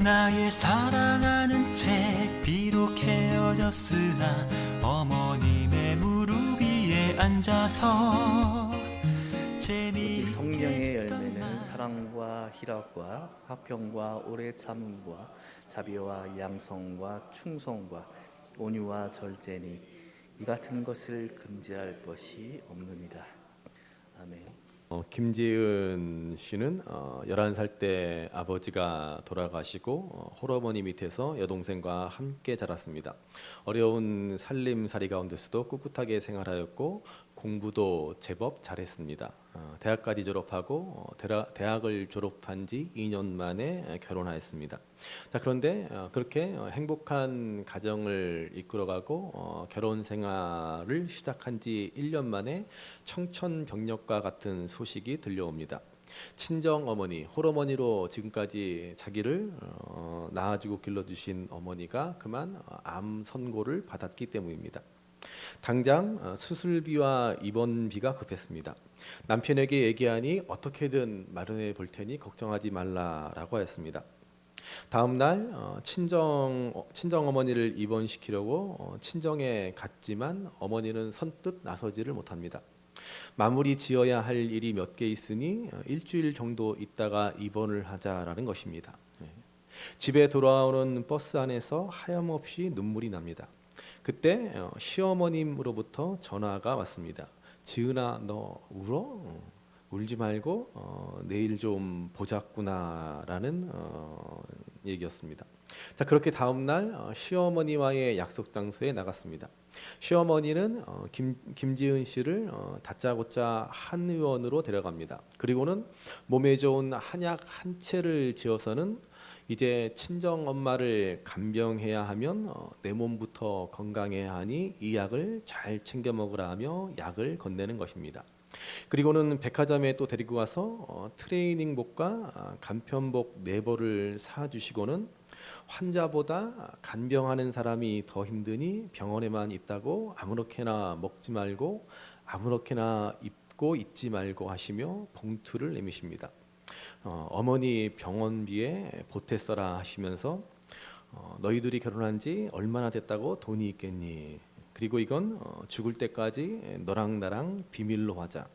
나의 사랑하는 책 비록 헤어졌으나 어머님의 무릎 위에 앉아서 이 성경의 열매는 재미있던 사랑과 희락과 화평과 오래 참음과 자비와 양성과 충성과 온유와 절제니 이 같은 것을 금지할 것이 없느니라. 아멘. 김지은 씨는 11살 때 아버지가 돌아가시고 홀어머니 밑에서 여동생과 함께 자랐습니다. 어려운 살림살이 가운데서도 꿋꿋하게 생활하였고 공부도 제법 잘했습니다. 대학까지 졸업하고 대학을 졸업한 지 2년 만에 결혼하였습니다. 자, 그런데 그렇게 행복한 가정을 이끌어가고 결혼 생활을 시작한 지 1년 만에 청천벽력과 같은 소식이 들려옵니다. 친정 어머니, 홀어머니로 지금까지 자기를 낳아주고 길러주신 어머니가 그만 암 선고를 받았기 때문입니다. 당장 수술비와 입원비가 급했습니다. 남편에게 얘기하니 어떻게든 마련해 볼 테니 걱정하지 말라라고 했습니다. 다음 날 친정 어머니를 입원시키려고 친정에 갔지만 어머니는 선뜻 나서지를 못합니다. 마무리 지어야 할 일이 몇 개 있으니 일주일 정도 있다가 입원을 하자라는 것입니다. 집에 돌아오는 버스 안에서 하염없이 눈물이 납니다. 그때 시어머님으로부터 전화가 왔습니다. 지은아, 너 울어? 울지 말고 내일 좀 보자꾸나라는 얘기였습니다. 자, 그렇게 다음 날 시어머니와의 약속 장소에 나갔습니다. 시어머니는 김지은 씨를 다짜고짜 한의원으로 데려갑니다. 그리고는 몸에 좋은 한약 한 채를 지어서는 이제 친정 엄마를 간병해야 하면 내 몸부터 건강해야 하니 이 약을 잘 챙겨 먹으라 하며 약을 건네는 것입니다. 그리고는 백화점에 또 데리고 가서 트레이닝복과 간편복 4벌을 사주시고는 환자보다 간병하는 사람이 더 힘드니 병원에만 있다고 아무렇게나 먹지 말고 아무렇게나 입고 있지 말고 하시며 봉투를 내미십니다. 어머니 병원비에 보태 써라 하시면서 너희들이 결혼한 지 얼마나 됐다고 돈이 있겠니? 그리고 이건 죽을 때까지 너랑 나랑 비밀로 하자.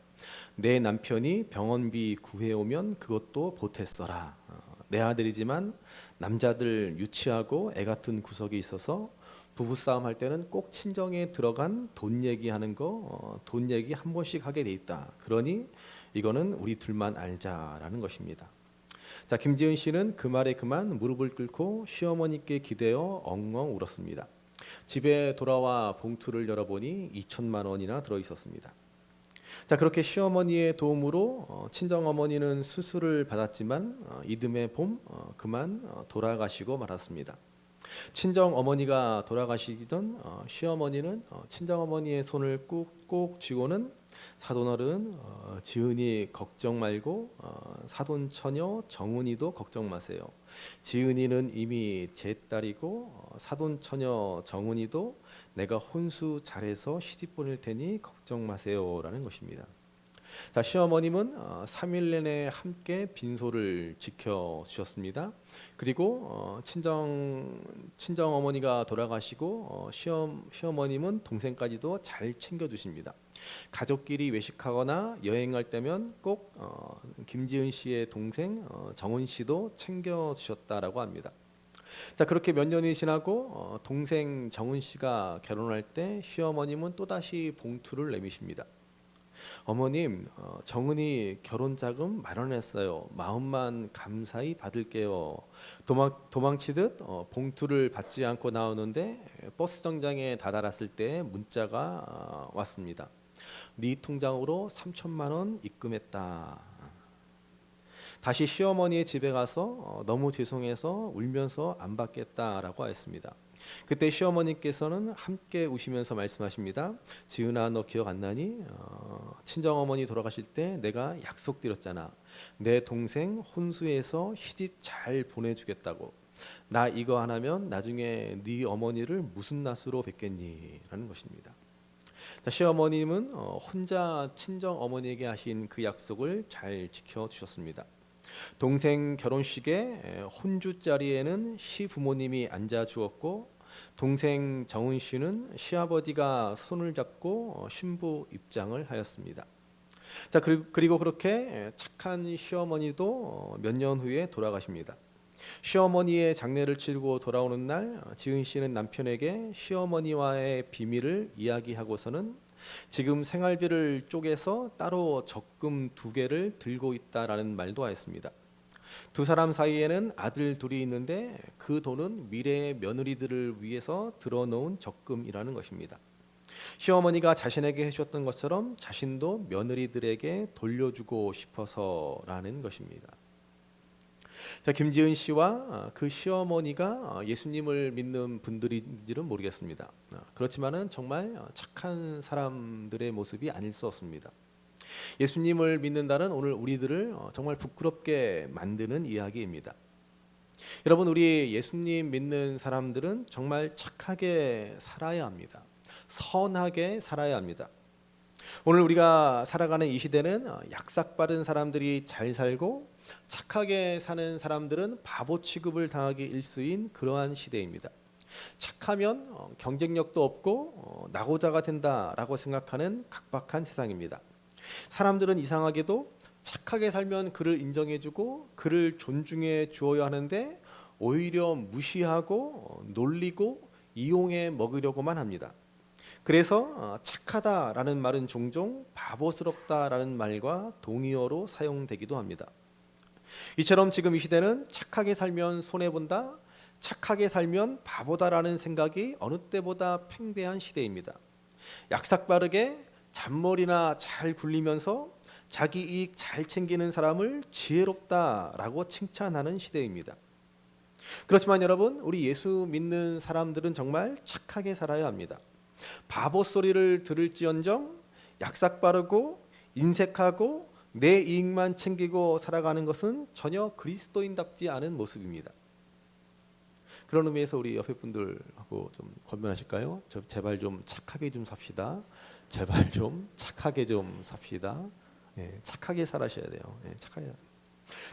내 남편이 병원비 구해오면 그것도 보태 써라. 내 아들이지만 남자들 유치하고 애 같은 구석이 있어서 부부싸움 할 때는 꼭 친정에 들어간 돈 얘기하는 거 돈 얘기 한 번씩 하게 돼 있다. 그러니 이거는 우리 둘만 알자라는 것입니다. 자, 김지은 씨는 그 말에 그만 무릎을 꿇고 시어머니께 기대어 엉엉 울었습니다. 집에 돌아와 봉투를 열어보니 2천만 원이나 들어 있었습니다. 자, 그렇게 시어머니의 도움으로 친정어머니는 수술을 받았지만 이듬해 봄 그만 돌아가시고 말았습니다. 친정어머니가 돌아가시기 전 시어머니는 친정어머니의 손을 꾹꾹 쥐고는 사돈어른 지은이 걱정 말고 사돈처녀 정은이도 걱정 마세요. 지은이는 이미 제 딸이고 사돈처녀 정은이도 내가 혼수 잘해서 시집 보낼 테니 걱정 마세요라는 것입니다. 자, 시어머님은 3일 내내 함께 빈소를 지켜주셨습니다. 그리고 친정 어머니가 돌아가시고 시어머님은 동생까지도 잘 챙겨주십니다. 가족끼리 외식하거나 여행할 때면 꼭 김지은 씨의 동생 정은 씨도 챙겨주셨다라고 합니다. 자, 그렇게 몇 년이 지나고 동생 정은 씨가 결혼할 때 시어머님은 또다시 봉투를 내미십니다. 어머님, 정은이 결혼 자금 마련했어요. 마음만 감사히 받을게요. 도망치듯 봉투를 받지 않고 나오는데 버스 정장에 다다랐을 때 문자가 왔습니다. 네 통장으로 3천만 원 입금했다. 다시 시어머니의 집에 가서 너무 죄송해서 울면서 안 받겠다라고 했습니다. 그때 시어머니께서는 함께 우시면서 말씀하십니다. 지은아, 너 기억 안 나니? 친정어머니 돌아가실 때 내가 약속드렸잖아. 내 동생 혼수해서 시집 잘 보내주겠다고. 나 이거 안 하면 나중에 네 어머니를 무슨 낯으로 뵙겠니? 라는 것입니다. 자, 시어머님은 혼자 친정 어머니에게 하신 그 약속을 잘 지켜주셨습니다. 동생 결혼식에 혼주 자리에는 시부모님이 앉아 주었고 동생 정은 씨는 시아버지가 손을 잡고 신부 입장을 하였습니다. 자, 그리고 그렇게 착한 시어머니도 몇 년 후에 돌아가십니다. 시어머니의 장례를 치르고 돌아오는 날 지은 씨는 남편에게 시어머니와의 비밀을 이야기하고서는 지금 생활비를 쪼개서 따로 적금 2개를 들고 있다라는 말도 하였습니다. 두 사람 사이에는 아들 둘이 있는데 그 돈은 미래의 며느리들을 위해서 들어놓은 적금이라는 것입니다. 시어머니가 자신에게 해주셨던 것처럼 자신도 며느리들에게 돌려주고 싶어서라는 것입니다. 자, 김지은 씨와 그 시어머니가 예수님을 믿는 분들인지는 모르겠습니다. 그렇지만은 정말 착한 사람들의 모습이 아닐 수 없습니다. 예수님을 믿는다는 오늘 우리들을 정말 부끄럽게 만드는 이야기입니다. 여러분, 우리 예수님 믿는 사람들은 정말 착하게 살아야 합니다. 선하게 살아야 합니다. 오늘 우리가 살아가는 이 시대는 약삭빠른 사람들이 잘 살고 착하게 사는 사람들은 바보 취급을 당하기 일쑤인 그러한 시대입니다. 착하면 경쟁력도 없고 낙오자가 된다라고 생각하는 각박한 세상입니다. 사람들은 이상하게도 착하게 살면 그를 인정해주고 그를 존중해 주어야 하는데 오히려 무시하고 놀리고 이용해 먹으려고만 합니다. 그래서 착하다라는 말은 종종 바보스럽다라는 말과 동의어로 사용되기도 합니다. 이처럼 지금 이 시대는 착하게 살면 손해본다, 착하게 살면 바보다라는 생각이 어느 때보다 팽배한 시대입니다. 약삭빠르게 잔머리나 잘 굴리면서 자기 이익 잘 챙기는 사람을 지혜롭다라고 칭찬하는 시대입니다. 그렇지만 여러분, 우리 예수 믿는 사람들은 정말 착하게 살아야 합니다. 바보 소리를 들을지언정 약삭빠르고 인색하고 내 이익만 챙기고 살아가는 것은 전혀 그리스도인답지 않은 모습입니다. 그런 의미에서 우리 옆에 분들하고 좀 권면하실까요? 제발 좀 착하게 좀 삽시다. 제발 좀 착하게 좀 삽시다. 착하게 살아셔야 돼요. 착하게.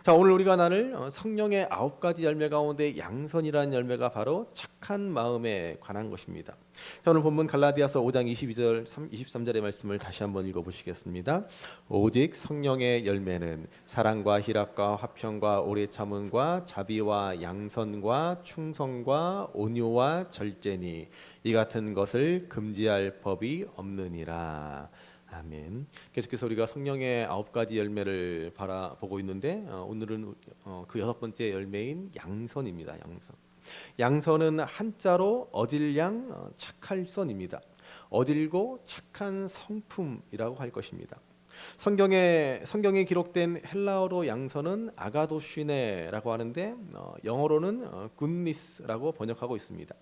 자, 오늘 우리가 나눌 성령의 9가지 열매 가운데 양선이라는 열매가 바로 착한 마음에 관한 것입니다. 자, 오늘 본문 갈라디아서 5장 22절 23절의 말씀을 다시 한번 읽어보시겠습니다. 오직 성령의 열매는 사랑과 희락과 화평과 오래 참음과 자비와 양선과 충성과 온유와 절제니 이 같은 것을 금지할 법이 없느니라. 아멘. 계속해서 우리가 성령의 9가지 열매를 바라보고 있는데 오늘은 그 6번째 열매인 양선입니다. 양선은 한자로 어질양 착할선입니다. 어질고 착한 성품이라고 할 것입니다. 성경에 기록된 헬라어로 양선은 아가도시네라고 하는데 영어로는 굿니스라고 번역하고 있습니다.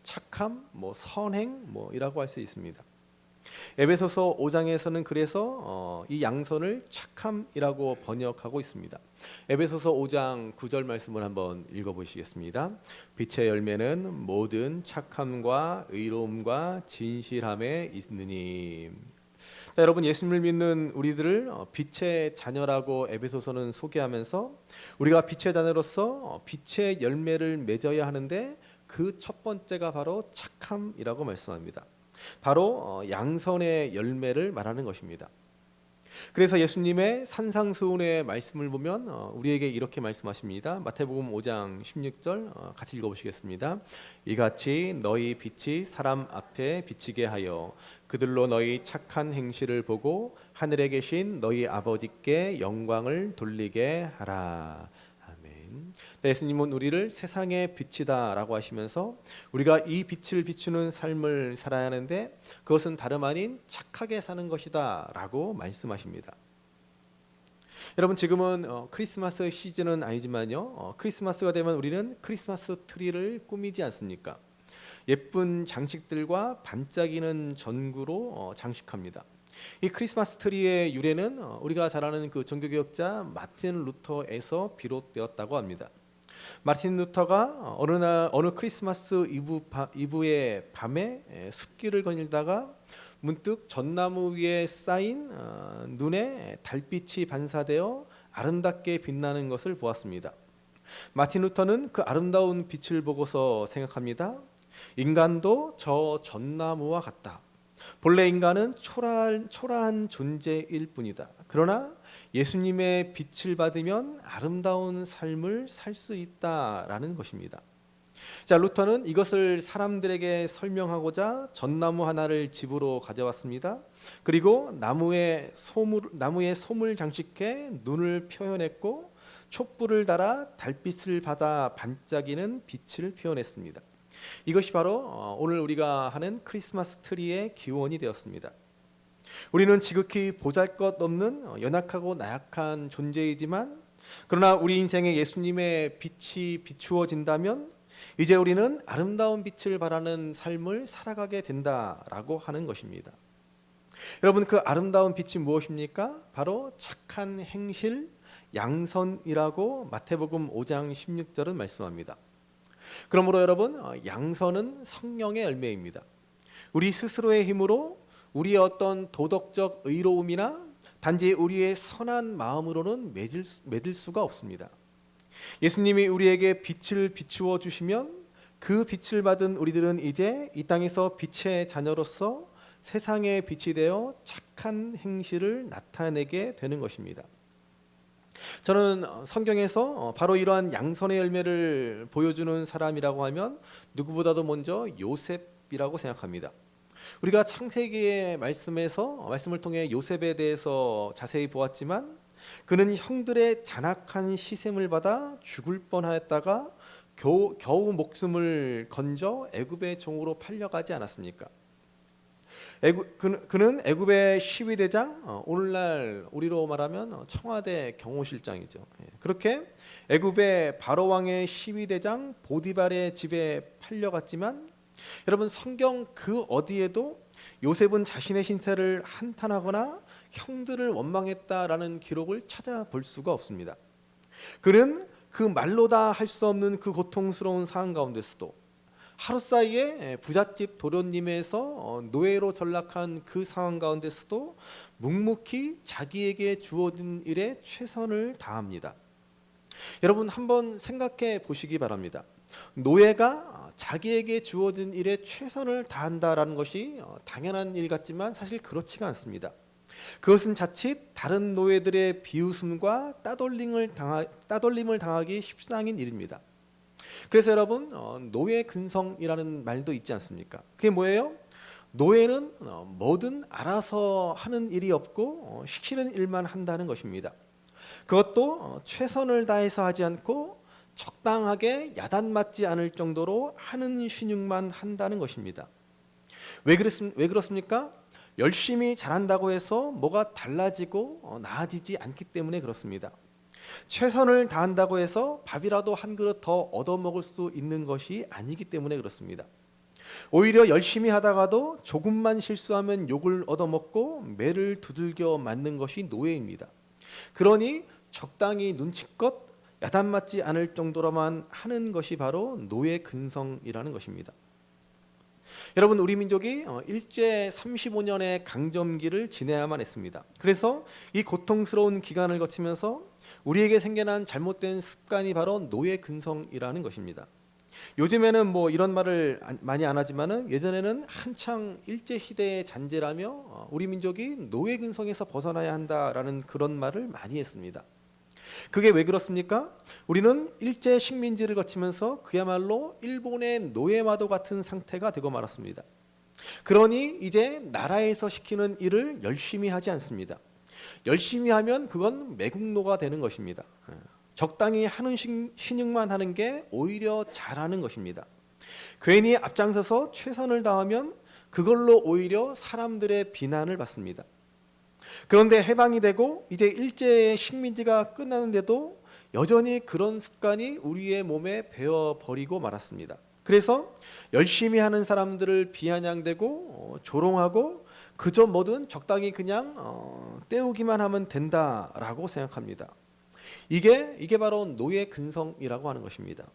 착함, 선행 이라고 할 수 있습니다. 에베소서 5장에서는 그래서 이 양선을 착함이라고 번역하고 있습니다. 에베소서 5장 9절 말씀을 한번 읽어보시겠습니다. 빛의 열매는 모든 착함과 의로움과 진실함에 있느니. 자, 여러분, 예수님을 믿는 우리들을 빛의 자녀라고 에베소서는 소개하면서 우리가 빛의 자녀로서 빛의 열매를 맺어야 하는데 그 첫 번째가 바로 착함이라고 말씀합니다. 바로 양선의 열매를 말하는 것입니다. 그래서 예수님의 산상수훈의 말씀을 보면 우리에게 이렇게 말씀하십니다. 마태복음 5장 16절 같이 읽어보시겠습니다. 이같이 너희 빛이 사람 앞에 비치게 하여 그들로 너희 착한 행실을 보고 하늘에 계신 너희 아버지께 영광을 돌리게 하라. 예수님은 우리를 세상의 빛이다라고 하시면서 우리가 이 빛을 비추는 삶을 살아야 하는데 그것은 다름 아닌 착하게 사는 것이다라고 말씀하십니다. 여러분, 지금은 크리스마스 시즌은 아니지만요, 크리스마스가 되면 우리는 크리스마스 트리를 꾸미지 않습니까? 예쁜 장식들과 반짝이는 전구로 장식합니다. 이 크리스마스 트리의 유래는 우리가 잘 아는 그 종교개혁자 마틴 루터에서 비롯되었다고 합니다. 마틴 루터가 어느 크리스마스 이브의 밤에 숲길을 거닐다가 문득 전나무 위에 쌓인 눈에 달빛이 반사되어 아름답게 빛나는 것을 보았습니다. 마틴 루터는 그 아름다운 빛을 보고서 생각합니다. 인간도 저 전나무와 같다. 본래 인간은 초라한 존재일 뿐이다. 그러나 예수님의 빛을 받으면 아름다운 삶을 살 수 있다라는 것입니다. 자, 루터는 이것을 사람들에게 설명하고자 전나무 하나를 집으로 가져왔습니다. 그리고 나무에 솜을 장식해 눈을 표현했고 촛불을 달아 달빛을 받아 반짝이는 빛을 표현했습니다. 이것이 바로 오늘 우리가 하는 크리스마스 트리의 기원이 되었습니다. 우리는 지극히 보잘것없는 연약하고 나약한 존재이지만 그러나 우리 인생에 예수님의 빛이 비추어진다면 이제 우리는 아름다운 빛을 발하는 삶을 살아가게 된다라고 하는 것입니다. 여러분, 그 아름다운 빛이 무엇입니까? 바로 착한 행실, 양선이라고 마태복음 5장 16절은 말씀합니다. 그러므로 여러분, 양선은 성령의 열매입니다. 우리 스스로의 힘으로 우리의 어떤 도덕적 의로움이나 단지 우리의 선한 마음으로는 맺을 수가 없습니다. 예수님이 우리에게 빛을 비추어 주시면 그 빛을 받은 우리들은 이제 이 땅에서 빛의 자녀로서 세상의 빛이 되어 착한 행실을 나타내게 되는 것입니다. 저는 성경에서 바로 이러한 양선의 열매를 보여주는 사람이라고 하면 누구보다도 먼저 요셉이라고 생각합니다. 우리가 창세기의 말씀을 통해 요셉에 대해서 자세히 보았지만 그는 형들의 잔악한 시샘을 받아 죽을 뻔하였다가 겨우 목숨을 건져 애굽의 종으로 팔려가지 않았습니까? 그는 애굽의 시위대장, 오늘날 우리로 말하면 청와대 경호실장이죠. 그렇게 애굽의 바로 왕의 시위대장 보디발의 집에 팔려갔지만 여러분, 성경 그 어디에도 요셉은 자신의 신세를 한탄하거나 형들을 원망했다라는 기록을 찾아볼 수가 없습니다. 그는 그 말로 다 할 수 없는 그 고통스러운 상황 가운데서도 하루 사이에 부잣집 도련님에서 노예로 전락한 그 상황 가운데서도 묵묵히 자기에게 주어진 일에 최선을 다합니다. 여러분, 한번 생각해 보시기 바랍니다. 노예가 자기에게 주어진 일에 최선을 다한다라는 것이 당연한 일 같지만 사실 그렇지가 않습니다. 그것은 자칫 다른 노예들의 비웃음과 따돌림을 당하기 십상인 일입니다. 그래서 여러분, 노예 근성이라는 말도 있지 않습니까? 그게 뭐예요? 노예는 뭐든 알아서 하는 일이 없고 시키는 일만 한다는 것입니다. 그것도 최선을 다해서 하지 않고 적당하게 야단맞지 않을 정도로 하는 신용만 한다는 것입니다. 왜 그렇습니까? 열심히 잘한다고 해서 뭐가 달라지고 나아지지 않기 때문에 그렇습니다. 최선을 다한다고 해서 밥이라도 한 그릇 더 얻어먹을 수 있는 것이 아니기 때문에 그렇습니다. 오히려 열심히 하다가도 조금만 실수하면 욕을 얻어먹고 매를 두들겨 맞는 것이 노예입니다. 그러니 적당히 눈치껏 야단맞지 않을 정도로만 하는 것이 바로 노예 근성이라는 것입니다. 여러분, 우리 민족이 일제 35년의 강점기를 지내야만 했습니다. 그래서 이 고통스러운 기간을 거치면서 우리에게 생겨난 잘못된 습관이 바로 노예 근성이라는 것입니다. 요즘에는 뭐 이런 말을 많이 안 하지만은 예전에는 한창 일제 시대의 잔재라며 우리 민족이 노예 근성에서 벗어나야 한다라는 그런 말을 많이 했습니다. 그게 왜 그렇습니까? 우리는 일제 식민지를 거치면서 그야말로 일본의 노예와도 같은 상태가 되고 말았습니다. 그러니 이제 나라에서 시키는 일을 열심히 하지 않습니다. 열심히 하면 그건 매국노가 되는 것입니다. 적당히 하는 신용만 하는 게 오히려 잘하는 것입니다. 괜히 앞장서서 최선을 다하면 그걸로 오히려 사람들의 비난을 받습니다. 그런데 해방이 되고 이제 일제의 식민지가 끝나는데도 여전히 그런 습관이 우리의 몸에 배어버리고 말았습니다. 그래서 열심히 하는 사람들을 비아냥대고 조롱하고 그저 뭐든 적당히 그냥 때우기만 하면 된다라고 생각합니다. 이게 바로 노예 근성이라고 하는 것입니다.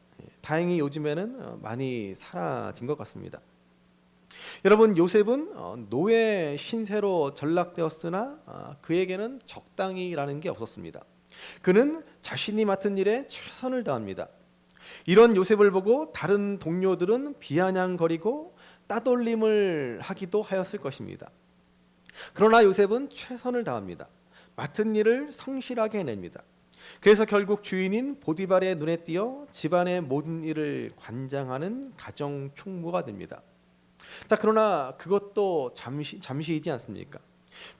다행히 요즘에는 많이 사라진 것 같습니다. 여러분, 요셉은 노예 신세로 전락되었으나 그에게는 적당히라는 게 없었습니다. 그는 자신이 맡은 일에 최선을 다합니다. 이런 요셉을 보고 다른 동료들은 비아냥거리고 따돌림을 하기도 하였을 것입니다. 그러나 요셉은 최선을 다합니다. 맡은 일을 성실하게 해냅니다. 그래서 결국 주인인 보디발의 눈에 띄어 집안의 모든 일을 관장하는 가정 총무가 됩니다. 자, 그러나 그것도 잠시이지 않습니까?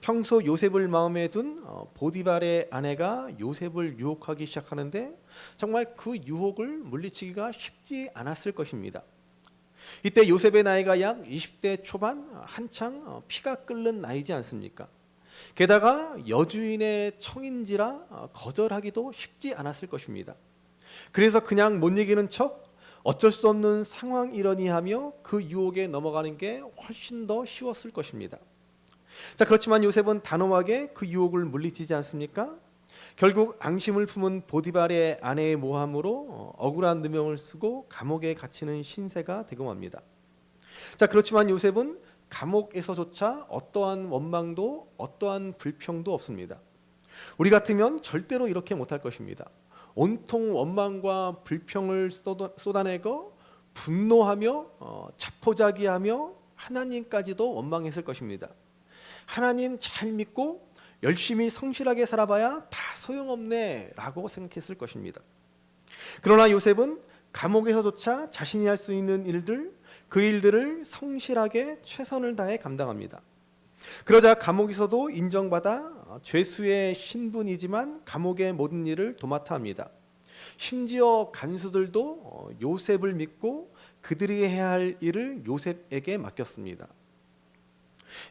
평소 요셉을 마음에 둔 보디발의 아내가 요셉을 유혹하기 시작하는데 정말 그 유혹을 물리치기가 쉽지 않았을 것입니다. 이때 요셉의 나이가 약 20대 초반, 한창 피가 끓는 나이지 않습니까? 게다가 여주인의 청인지라 거절하기도 쉽지 않았을 것입니다. 그래서 그냥 못 이기는 척 어쩔 수 없는 상황이러니 하며 그 유혹에 넘어가는 게 훨씬 더 쉬웠을 것입니다. 자, 그렇지만 요셉은 단호하게 그 유혹을 물리치지 않습니까? 결국 앙심을 품은 보디발의 아내의 모함으로 억울한 누명을 쓰고 감옥에 갇히는 신세가 되고 맙니다. 자, 그렇지만 요셉은 감옥에서조차 어떠한 원망도 어떠한 불평도 없습니다. 우리 같으면 절대로 이렇게 못할 것입니다. 온통 원망과 불평을 쏟아내고 분노하며 자포자기하며 하나님까지도 원망했을 것입니다. 하나님 잘 믿고 열심히 성실하게 살아봐야 다 소용없네 라고 생각했을 것입니다. 그러나 요셉은 감옥에서조차 자신이 할 수 있는 일들, 그 일들을 성실하게 최선을 다해 감당합니다. 그러자 감옥에서도 인정받아 죄수의 신분이지만 감옥의 모든 일을 도맡아 합니다. 심지어 간수들도 요셉을 믿고 그들이 해야 할 일을 요셉에게 맡겼습니다.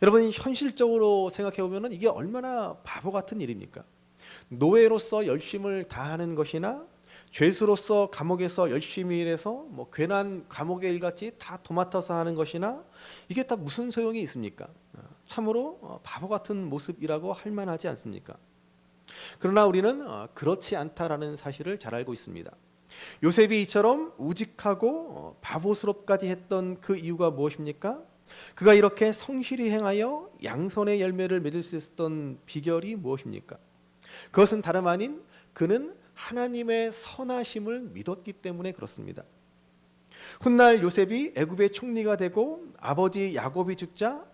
여러분, 현실적으로 생각해 보면 이게 얼마나 바보 같은 일입니까? 노예로서 열심을 다하는 것이나 죄수로서 감옥에서 열심히 일해서 괜한 감옥의 일같이 다 도맡아서 하는 것이나 이게 다 무슨 소용이 있습니까? 참으로 바보 같은 모습이라고 할 만하지 않습니까? 그러나 우리는 그렇지 않다라는 사실을 잘 알고 있습니다. 요셉이 이처럼 우직하고 바보스럽까지 했던 그 이유가 무엇입니까? 그가 이렇게 성실히 행하여 양손의 열매를 맺을 수 있었던 비결이 무엇입니까? 그것은 다름 아닌 그는 하나님의 선하심을 믿었기 때문에 그렇습니다. 훗날 요셉이 애굽의 총리가 되고 아버지 야곱이 죽자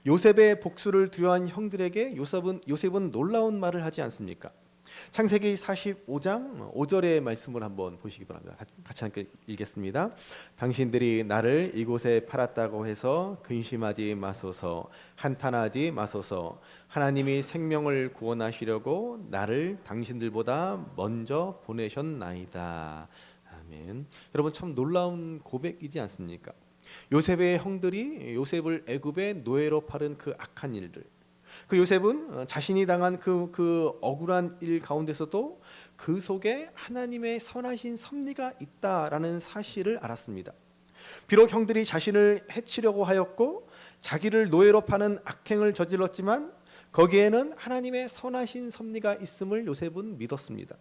요셉의 복수를 두려워한 형들에게 요셉은 놀라운 말을 하지 않습니까? 창세기 45장 5절의 말씀을 한번 보시기 바랍니다. 같이 함께 읽겠습니다. 당신들이 나를 이곳에 팔았다고 해서 근심하지 마소서, 한탄하지 마소서. 하나님이 생명을 구원하시려고 나를 당신들보다 먼저 보내셨나이다. 아멘. 여러분, 참 놀라운 고백이지 않습니까? 요셉의 형들이 요셉을 애굽의 노예로 팔은 그 악한 일들, 그 요셉은 자신이 당한 그 억울한 일 가운데서도 그 속에 하나님의 선하신 섭리가 있다라는 사실을 알았습니다. 비록 형들이 자신을 해치려고 하였고 자기를 노예로 파는 악행을 저질렀지만 거기에는 하나님의 선하신 섭리가 있음을 요셉은 믿었습니다.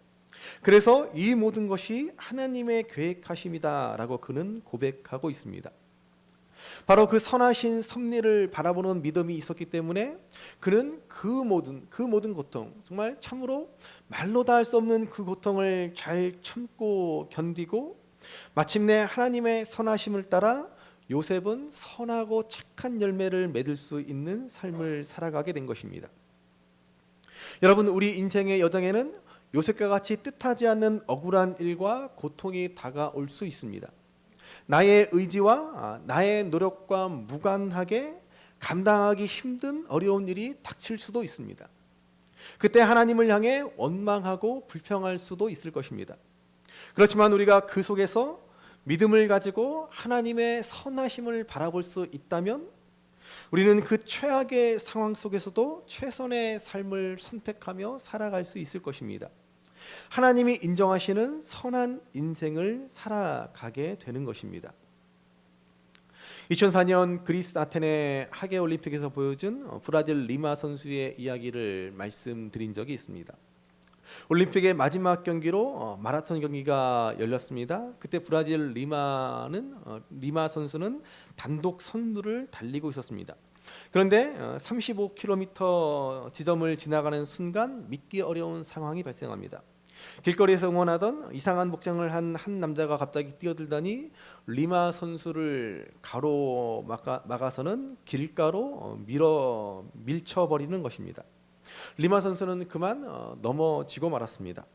그래서 이 모든 것이 하나님의 계획하심이다라고 그는 고백하고 있습니다. 바로 그 선하신 섭리를 바라보는 믿음이 있었기 때문에 그는 그 모든 고통, 정말 참으로 말로 다 할 수 없는 그 고통을 잘 참고 견디고 마침내 하나님의 선하심을 따라 요셉은 선하고 착한 열매를 맺을 수 있는 삶을 살아가게 된 것입니다. 여러분, 우리 인생의 여정에는 요셉과 같이 뜻하지 않는 억울한 일과 고통이 다가올 수 있습니다. 나의 의지와 나의 노력과 무관하게 감당하기 힘든 어려운 일이 닥칠 수도 있습니다. 그때 하나님을 향해 원망하고 불평할 수도 있을 것입니다. 그렇지만 우리가 그 속에서 믿음을 가지고 하나님의 선하심을 바라볼 수 있다면 우리는 그 최악의 상황 속에서도 최선의 삶을 선택하며 살아갈 수 있을 것입니다. 하나님이 인정하시는 선한 인생을 살아가게 되는 것입니다. 2004년 그리스 아테네 하계올림픽에서 보여준 브라질 리마 선수의 이야기를 말씀드린 적이 있습니다. 올림픽의 마지막 경기로 마라톤 경기가 열렸습니다. 그때 브라질 리마 선수는 단독 선두를 달리고 있었습니다. 그런데 35km 지점을 지나가는 순간 믿기 어려운 상황이 발생합니다. 길거리에서 응원하던 이상한 복장을 한 남자가 갑자기 뛰어들더니 리마 선수를 막아서는 길가로 밀쳐버리는 것입니다. 리마 선수는 그만 넘어지고 말았습니다.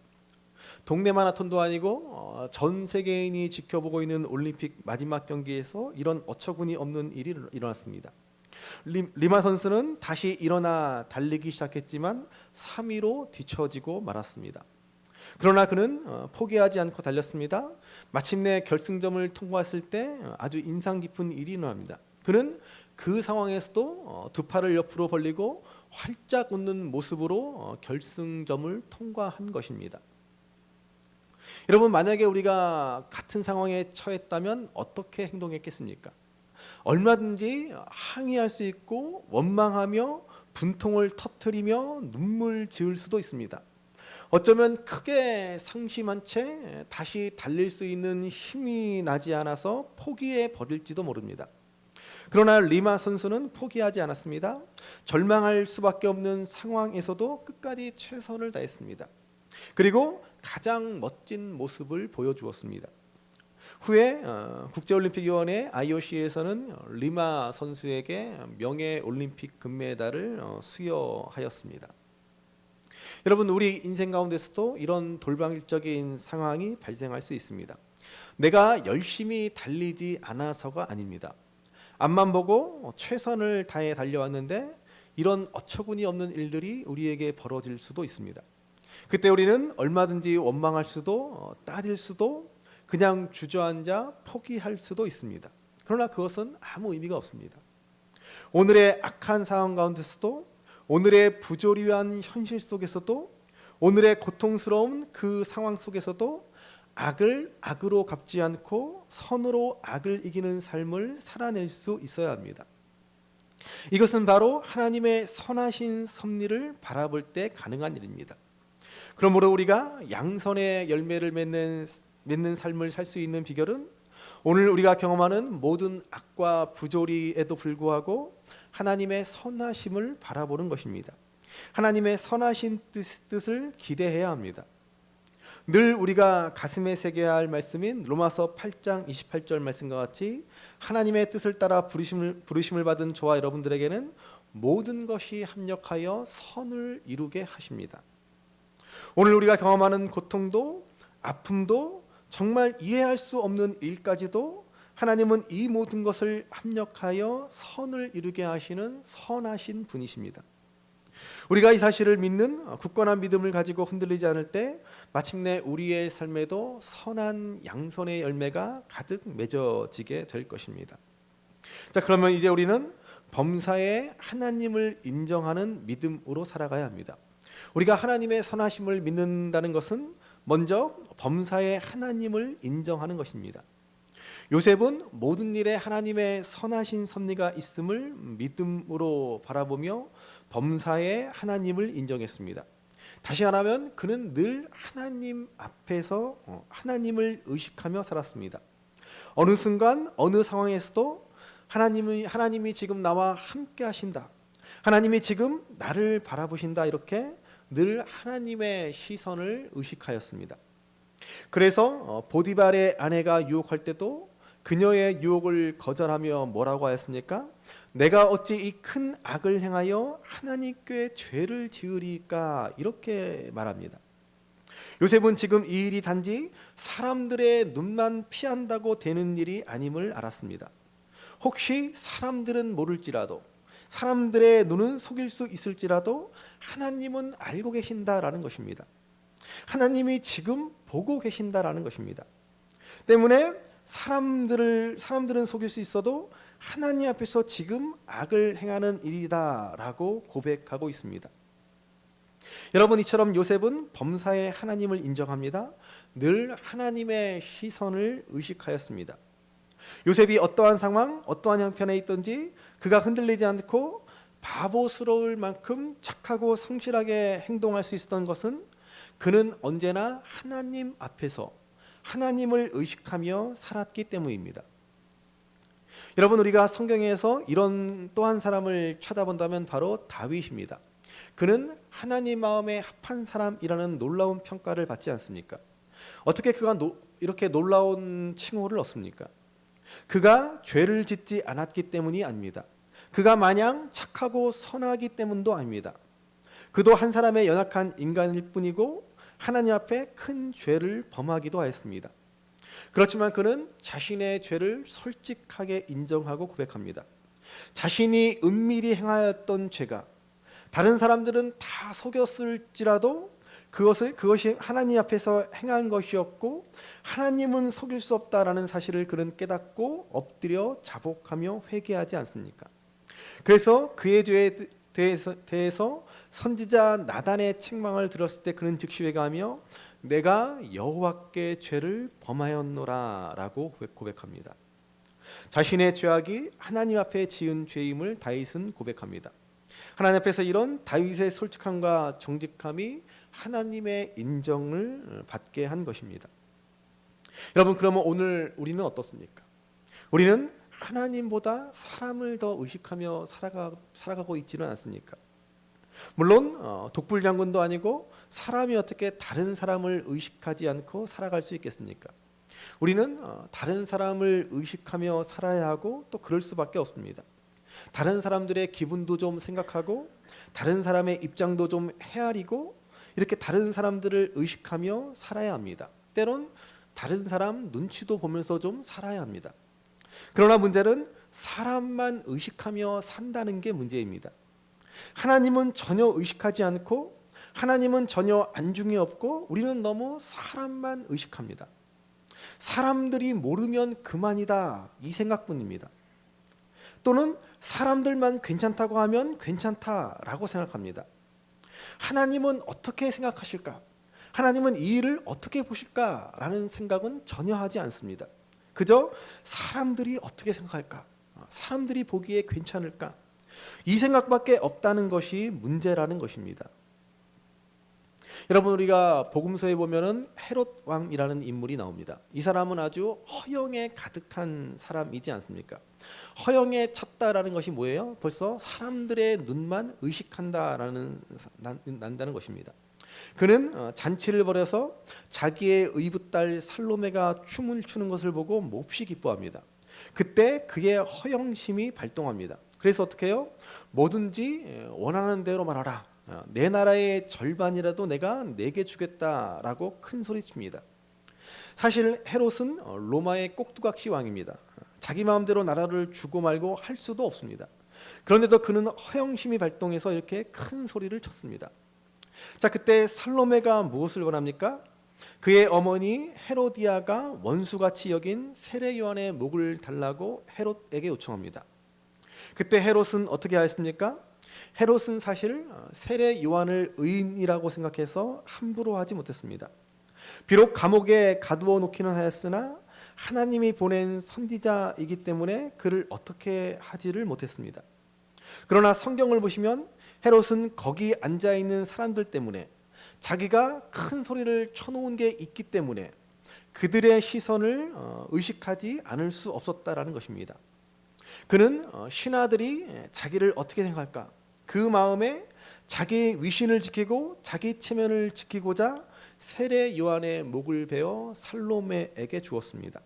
동네 마라톤도 아니고 전 세계인이 지켜보고 있는 올림픽 마지막 경기에서 이런 어처구니 없는 일이 일어났습니다. 리마 선수는 다시 일어나 달리기 시작했지만 3위로 뒤처지고 말았습니다. 그러나 그는 포기하지 않고 달렸습니다. 마침내 결승점을 통과했을 때 아주 인상 깊은 일이 일어납니다. 그는 그 상황에서도 두 팔을 옆으로 벌리고 활짝 웃는 모습으로 결승점을 통과한 것입니다. 여러분, 만약에 우리가 같은 상황에 처했다면 어떻게 행동했겠습니까? 얼마든지 항의할 수 있고 원망하며 분통을 터뜨리며 눈물 지을 수도 있습니다. 어쩌면 크게 상심한 채 다시 달릴 수 있는 힘이 나지 않아서 포기해 버릴지도 모릅니다. 그러나 리마 선수는 포기하지 않았습니다. 절망할 수밖에 없는 상황에서도 끝까지 최선을 다했습니다. 그리고 가장 멋진 모습을 보여주었습니다. 후에 국제올림픽위원회 IOC에서는 리마 선수에게 명예올림픽 금메달을 수여하였습니다. 여러분, 우리 인생 가운데서도 이런 돌발적인 상황이 발생할 수 있습니다. 내가 열심히 달리지 않아서가 아닙니다. 앞만 보고 최선을 다해 달려왔는데 이런 어처구니 없는 일들이 우리에게 벌어질 수도 있습니다. 그때 우리는 얼마든지 원망할 수도 따질 수도 그냥 주저앉아 포기할 수도 있습니다. 그러나 그것은 아무 의미가 없습니다. 오늘의 악한 상황 가운데서도, 오늘의 부조리한 현실 속에서도, 오늘의 고통스러운 그 상황 속에서도 악을 악으로 갚지 않고 선으로 악을 이기는 삶을 살아낼 수 있어야 합니다. 이것은 바로 하나님의 선하신 섭리를 바라볼 때 가능한 일입니다. 그러므로 우리가 양선의 열매를 맺는 삶을 살 수 있는 비결은 오늘 우리가 경험하는 모든 악과 부조리에도 불구하고 하나님의 선하심을 바라보는 것입니다. 하나님의 선하신 뜻을 기대해야 합니다. 늘 우리가 가슴에 새겨야 할 말씀인 로마서 8장 28절 말씀과 같이 하나님의 뜻을 따라 부르심을 받은 저와 여러분들에게는 모든 것이 합력하여 선을 이루게 하십니다. 오늘 우리가 경험하는 고통도 아픔도 정말 이해할 수 없는 일까지도 하나님은 이 모든 것을 합력하여 선을 이루게 하시는 선하신 분이십니다. 우리가 이 사실을 믿는 굳건한 믿음을 가지고 흔들리지 않을 때 마침내 우리의 삶에도 선한 양선의 열매가 가득 맺어지게 될 것입니다. 자, 그러면 이제 우리는 범사에 하나님을 인정하는 믿음으로 살아가야 합니다. 우리가 하나님의 선하심을 믿는다는 것은 먼저 범사에 하나님을 인정하는 것입니다. 요셉은 모든 일에 하나님의 선하신 섭리가 있음을 믿음으로 바라보며 범사에 하나님을 인정했습니다. 다시 말하면 그는 늘 하나님 앞에서 하나님을 의식하며 살았습니다. 어느 순간 어느 상황에서도 하나님이 지금 나와 함께 하신다, 하나님이 지금 나를 바라보신다, 이렇게 늘 하나님의 시선을 의식하였습니다. 그래서 보디발의 아내가 유혹할 때도 그녀의 유혹을 거절하며 뭐라고 하였습니까? 내가 어찌 이 큰 악을 행하여 하나님께 죄를 지으리까, 이렇게 말합니다. 요셉은 지금 이 일이 단지 사람들의 눈만 피한다고 되는 일이 아님을 알았습니다. 혹시 사람들은 모를지라도, 사람들의 눈은 속일 수 있을지라도 하나님은 알고 계신다라는 것입니다. 하나님이 지금 보고 계신다라는 것입니다. 때문에 사람들은 속일 수 있어도 하나님 앞에서 지금 악을 행하는 일이다라고 고백하고 있습니다. 여러분, 이처럼 요셉은 범사에 하나님을 인정합니다. 늘 하나님의 시선을 의식하였습니다. 요셉이 어떠한 상황, 어떠한 형편에 있든지 그가 흔들리지 않고 바보스러울 만큼 착하고 성실하게 행동할 수 있었던 것은 그는 언제나 하나님 앞에서 하나님을 의식하며 살았기 때문입니다. 여러분, 우리가 성경에서 이런 또 한 사람을 찾아본다면 바로 다윗입니다. 그는 하나님 마음에 합한 사람이라는 놀라운 평가를 받지 않습니까? 어떻게 그가 이렇게 놀라운 칭호를 얻습니까? 그가 죄를 짓지 않았기 때문이 아닙니다. 그가 마냥 착하고 선하기 때문도 아닙니다. 그도 한 사람의 연약한 인간일 뿐이고 하나님 앞에 큰 죄를 범하기도 하였습니다. 그렇지만 그는 자신의 죄를 솔직하게 인정하고 고백합니다. 자신이 은밀히 행하였던 죄가 다른 사람들은 다 속였을지라도 그것이 하나님 앞에서 행한 것이었고 하나님은 속일 수 없다라는 사실을 그는 깨닫고 엎드려 자복하며 회개하지 않습니까? 그래서 그의 죄에 대해서 선지자 나단의 책망을 들었을 때 그는 즉시 회개하며 내가 여호와께 죄를 범하였노라라고 고백합니다. 자신의 죄악이 하나님 앞에 지은 죄임을 다윗은 고백합니다. 하나님 앞에서 이런 다윗의 솔직함과 정직함이 하나님의 인정을 받게 한 것입니다. 여러분, 그러면 오늘 우리는 어떻습니까? 우리는 하나님보다 사람을 더 의식하며 살아가고 있지는 않습니까? 물론 독불장군도 아니고 사람이 어떻게 다른 사람을 의식하지 않고 살아갈 수 있겠습니까? 우리는 다른 사람을 의식하며 살아야 하고 또 그럴 수밖에 없습니다. 다른 사람들의 기분도 좀 생각하고 다른 사람의 입장도 좀 헤아리고 이렇게 다른 사람들을 의식하며 살아야 합니다. 때론 다른 사람 눈치도 보면서 좀 살아야 합니다. 그러나 문제는 사람만 의식하며 산다는 게 문제입니다. 하나님은 전혀 의식하지 않고 하나님은 전혀 안중이 없고 우리는 너무 사람만 의식합니다. 사람들이 모르면 그만이다 이 생각뿐입니다. 또는 사람들만 괜찮다고 하면 괜찮다라고 생각합니다. 하나님은 어떻게 생각하실까? 하나님은 이 일을 어떻게 보실까라는 생각은 전혀 하지 않습니다. 그저 사람들이 어떻게 생각할까? 사람들이 보기에 괜찮을까? 이 생각밖에 없다는 것이 문제라는 것입니다. 여러분, 우리가 복음서에 보면은 헤롯 왕이라는 인물이 나옵니다. 이 사람은 아주 허영에 가득한 사람이지 않습니까? 허영에 찼다라는 것이 뭐예요? 벌써 사람들의 눈만 의식한다라는 난다는 것입니다. 그는 잔치를 벌여서 자기의 의붓딸 살로메가 춤을 추는 것을 보고 몹시 기뻐합니다. 그때 그의 허영심이 발동합니다. 그래서 어떻게 해요? 뭐든지 원하는 대로 말하라. 내 나라의 절반이라도 내가 내게 주겠다라고 큰 소리칩니다. 사실 헤롯은 로마의 꼭두각시 왕입니다. 자기 마음대로 나라를 주고 말고 할 수도 없습니다. 그런데도 그는 허영심이 발동해서 이렇게 큰 소리를 쳤습니다. 자, 그때 살로메가 무엇을 원합니까? 그의 어머니 헤로디아가 원수같이 여긴 세례 요한의 목을 달라고 헤롯에게 요청합니다. 그때 헤롯은 어떻게 하였습니까? 헤롯은 사실 세례 요한을 의인이라고 생각해서 함부로 하지 못했습니다. 비록 감옥에 가두어 놓기는 하였으나 하나님이 보낸 선지자이기 때문에 그를 어떻게 하지를 못했습니다. 그러나 성경을 보시면 헤롯은 거기 앉아있는 사람들 때문에 자기가 큰 소리를 쳐놓은 게 있기 때문에 그들의 시선을 의식하지 않을 수 없었다라는 것입니다. 그는 신하들이 자기를 어떻게 생각할까? 그 마음에 자기 위신을 지키고 자기 체면을 지키고자 세례 요한의 목을 베어 살로메에게 주었습니다.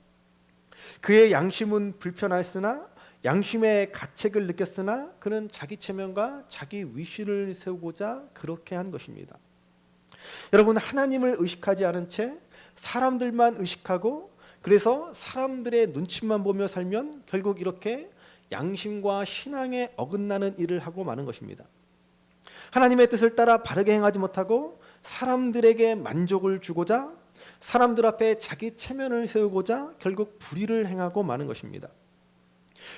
그의 양심은 불편하였으나 양심의 가책을 느꼈으나 그는 자기 체면과 자기 위신을 세우고자 그렇게 한 것입니다. 여러분, 하나님을 의식하지 않은 채 사람들만 의식하고 그래서 사람들의 눈치만 보며 살면 결국 이렇게 양심과 신앙에 어긋나는 일을 하고 마는 것입니다. 하나님의 뜻을 따라 바르게 행하지 못하고 사람들에게 만족을 주고자 사람들 앞에 자기 체면을 세우고자 결국 불의를 행하고 마는 것입니다.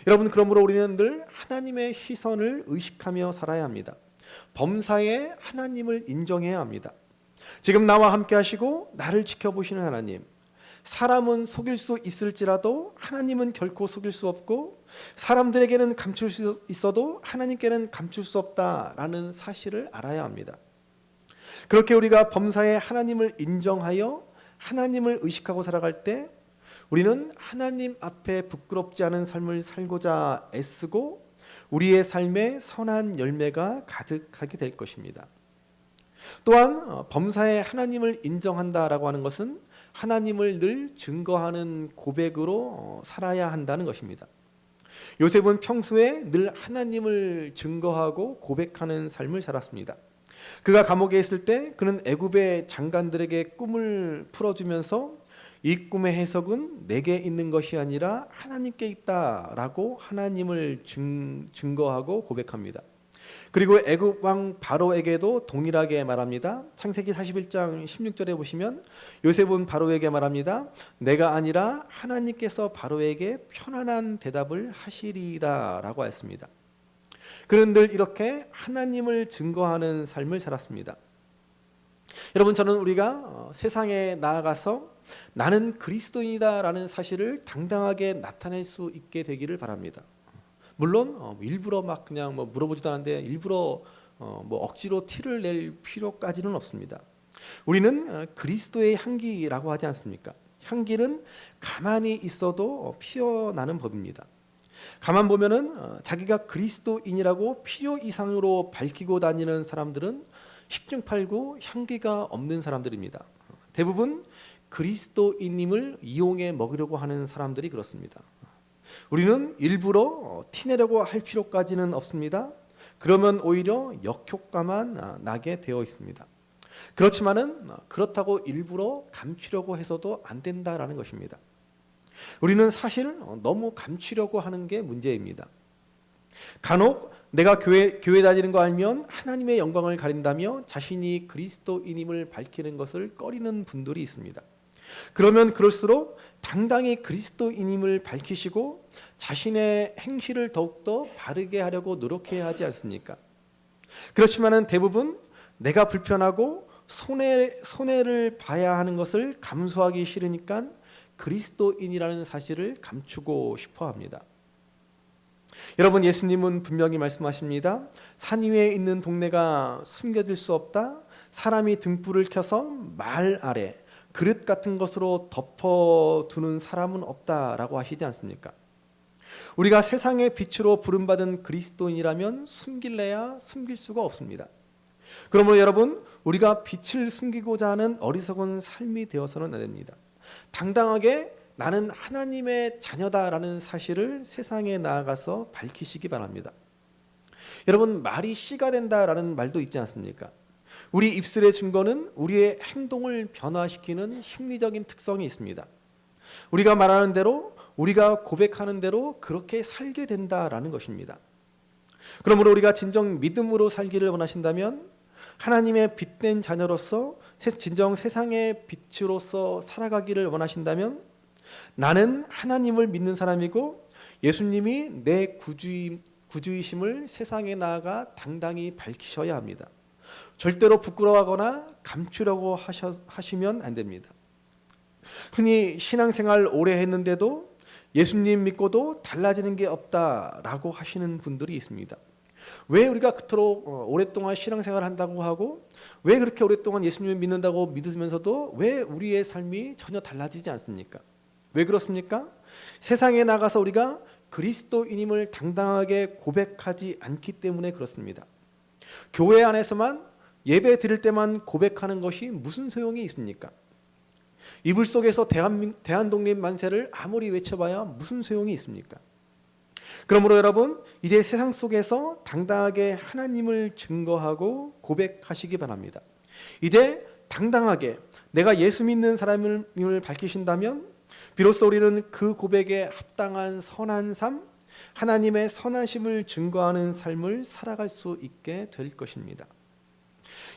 여러분, 그러므로 우리는 늘 하나님의 시선을 의식하며 살아야 합니다. 범사에 하나님을 인정해야 합니다. 지금 나와 함께 하시고 나를 지켜보시는 하나님, 사람은 속일 수 있을지라도 하나님은 결코 속일 수 없고 사람들에게는 감출 수 있어도 하나님께는 감출 수 없다라는 사실을 알아야 합니다. 그렇게 우리가 범사에 하나님을 인정하여 하나님을 의식하고 살아갈 때 우리는 하나님 앞에 부끄럽지 않은 삶을 살고자 애쓰고 우리의 삶에 선한 열매가 가득하게 될 것입니다. 또한 범사에 하나님을 인정한다라고 하는 것은 하나님을 늘 증거하는 고백으로 살아야 한다는 것입니다. 요셉은 평소에 늘 하나님을 증거하고 고백하는 삶을 살았습니다. 그가 감옥에 있을 때 그는 애굽의 장관들에게 꿈을 풀어주면서 이 꿈의 해석은 내게 있는 것이 아니라 하나님께 있다라고 하나님을 증거하고 고백합니다. 그리고 애굽 왕 바로에게도 동일하게 말합니다. 창세기 41장 16절에 보시면 요셉은 바로에게 말합니다. 내가 아니라 하나님께서 바로에게 편안한 대답을 하시리이다 라고 했습니다. 그는 늘 이렇게 하나님을 증거하는 삶을 살았습니다. 여러분, 저는 우리가 세상에 나아가서 나는 그리스도인이다 라는 사실을 당당하게 나타낼 수 있게 되기를 바랍니다. 물론 일부러 막 그냥 물어보지도 않는데 일부러 억지로 티를 낼 필요까지는 없습니다. 우리는 그리스도의 향기라고 하지 않습니까? 향기는 가만히 있어도 피어나는 법입니다. 가만 보면은 자기가 그리스도인이라고 필요 이상으로 밝히고 다니는 사람들은 10중 8구 향기가 없는 사람들입니다. 대부분 그리스도인임을 이용해 먹으려고 하는 사람들이 그렇습니다. 우리는 일부러 티내려고 할 필요까지는 없습니다. 그러면 오히려 역효과만 나게 되어 있습니다. 그렇지만은 그렇다고 일부러 감추려고 해서도 안 된다라는 것입니다. 우리는 사실 너무 감추려고 하는 게 문제입니다. 간혹 내가 교회 다니는 거 알면 하나님의 영광을 가린다며 자신이 그리스도인임을 밝히는 것을 꺼리는 분들이 있습니다. 그러면 그럴수록 당당히 그리스도인임을 밝히시고 자신의 행실을 더욱더 바르게 하려고 노력해야 하지 않습니까? 그렇지만은 대부분 내가 불편하고 손해를 봐야 하는 것을 감수하기 싫으니까 그리스도인이라는 사실을 감추고 싶어 합니다. 여러분, 예수님은 분명히 말씀하십니다. 산 위에 있는 동네가 숨겨질 수 없다. 사람이 등불을 켜서 말 아래 그릇 같은 것으로 덮어두는 사람은 없다라고 하시지 않습니까? 우리가 세상의 빛으로 부름받은 그리스도인이라면 숨길래야 숨길 수가 없습니다. 그러므로 여러분, 우리가 빛을 숨기고자 하는 어리석은 삶이 되어서는 안 됩니다. 당당하게 나는 하나님의 자녀다라는 사실을 세상에 나아가서 밝히시기 바랍니다. 여러분, 말이 씨가 된다라는 말도 있지 않습니까? 우리 입술의 증거는 우리의 행동을 변화시키는 심리적인 특성이 있습니다. 우리가 말하는 대로, 우리가 고백하는 대로 그렇게 살게 된다라는 것입니다. 그러므로 우리가 진정 믿음으로 살기를 원하신다면 하나님의 빛된 자녀로서 진정 세상의 빛으로서 살아가기를 원하신다면 나는 하나님을 믿는 사람이고 예수님이 내 구주이심을 세상에 나아가 당당히 밝히셔야 합니다. 절대로 부끄러워하거나 감추려고 하시면 안 됩니다. 흔히 신앙생활 오래 했는데도 예수님 믿고도 달라지는 게 없다라고 하시는 분들이 있습니다. 왜 우리가 그토록 오랫동안 신앙생활을 한다고 하고 왜 그렇게 오랫동안 예수님을 믿는다고 믿으면서도 왜 우리의 삶이 전혀 달라지지 않습니까? 왜 그렇습니까? 세상에 나가서 우리가 그리스도인임을 당당하게 고백하지 않기 때문에 그렇습니다. 교회 안에서만 예배 드릴 때만 고백하는 것이 무슨 소용이 있습니까? 이불 속에서 대한독립 만세를 아무리 외쳐봐야 무슨 소용이 있습니까? 그러므로 여러분, 이제 세상 속에서 당당하게 하나님을 증거하고 고백하시기 바랍니다. 이제 당당하게 내가 예수 믿는 사람임을 밝히신다면 비로소 우리는 그 고백에 합당한 선한 삶, 하나님의 선하심을 증거하는 삶을 살아갈 수 있게 될 것입니다.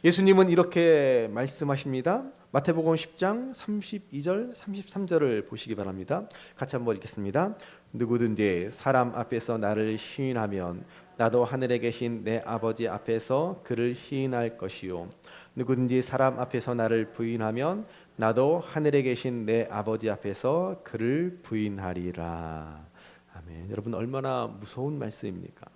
예수님은 이렇게 말씀하십니다. 마태복음 10장 32절 33절을 보시기 바랍니다. 같이 한번 읽겠습니다. 누구든지 사람 앞에서 나를 시인하면 나도 하늘에 계신 내 아버지 앞에서 그를 시인할 것이요 누구든지 사람 앞에서 나를 부인하면 나도 하늘에 계신 내 아버지 앞에서 그를 부인하리라. 아멘. 여러분, 얼마나 무서운 말씀입니까?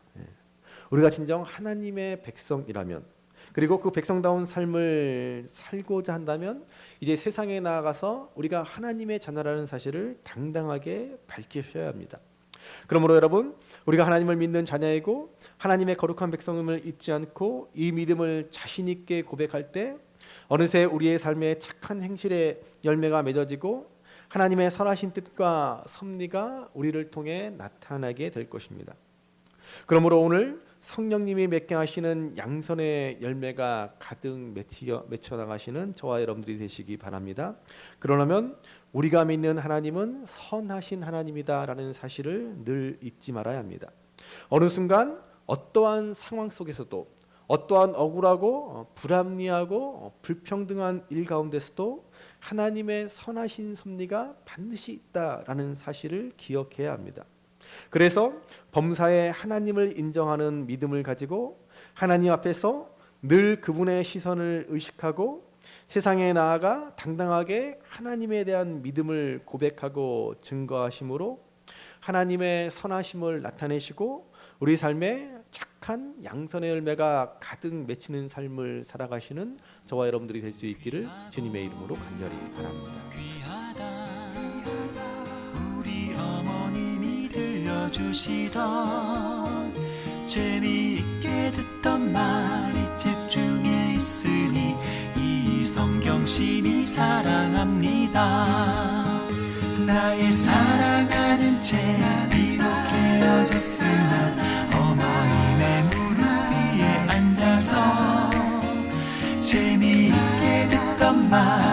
우리가 진정 하나님의 백성이라면, 그리고 그 백성다운 삶을 살고자 한다면 이제 세상에 나아가서 우리가 하나님의 자녀라는 사실을 당당하게 밝히셔야 합니다. 그러므로 여러분, 우리가 하나님을 믿는 자녀이고 하나님의 거룩한 백성임을 잊지 않고 이 믿음을 자신 있게 고백할 때 어느새 우리의 삶에 착한 행실의 열매가 맺어지고 하나님의 선하신 뜻과 섭리가 우리를 통해 나타나게 될 것입니다. 그러므로 오늘 성령님이 맺게 하시는 양선의 열매가 가득 맺혀 나가시는 저와 여러분들이 되시기 바랍니다. 그러려면 우리가 믿는 하나님은 선하신 하나님이다라는 사실을 늘 잊지 말아야 합니다. 어느 순간 어떠한 상황 속에서도 어떠한 억울하고 불합리하고 불평등한 일 가운데서도 하나님의 선하신 섭리가 반드시 있다라는 사실을 기억해야 합니다. 그래서 범사에 하나님을 인정하는 믿음을 가지고 하나님 앞에서 늘 그분의 시선을 의식하고 세상에 나아가 당당하게 하나님에 대한 믿음을 고백하고 증거하심으로 하나님의 선하심을 나타내시고 우리 삶에 착한 양선의 열매가 가득 맺히는 삶을 살아가시는 저와 여러분들이 될 수 있기를 주님의 이름으로 간절히 바랍니다. 귀하다 우리 어머님이 들려주시던 재미있게 듣던 말이 책 중에 있으니 이 성경심이 사랑합니다. 나의 사랑하는 책 비록 헤어졌으나 어머님의 무릎 위에 앉아서 재미있게 듣던 말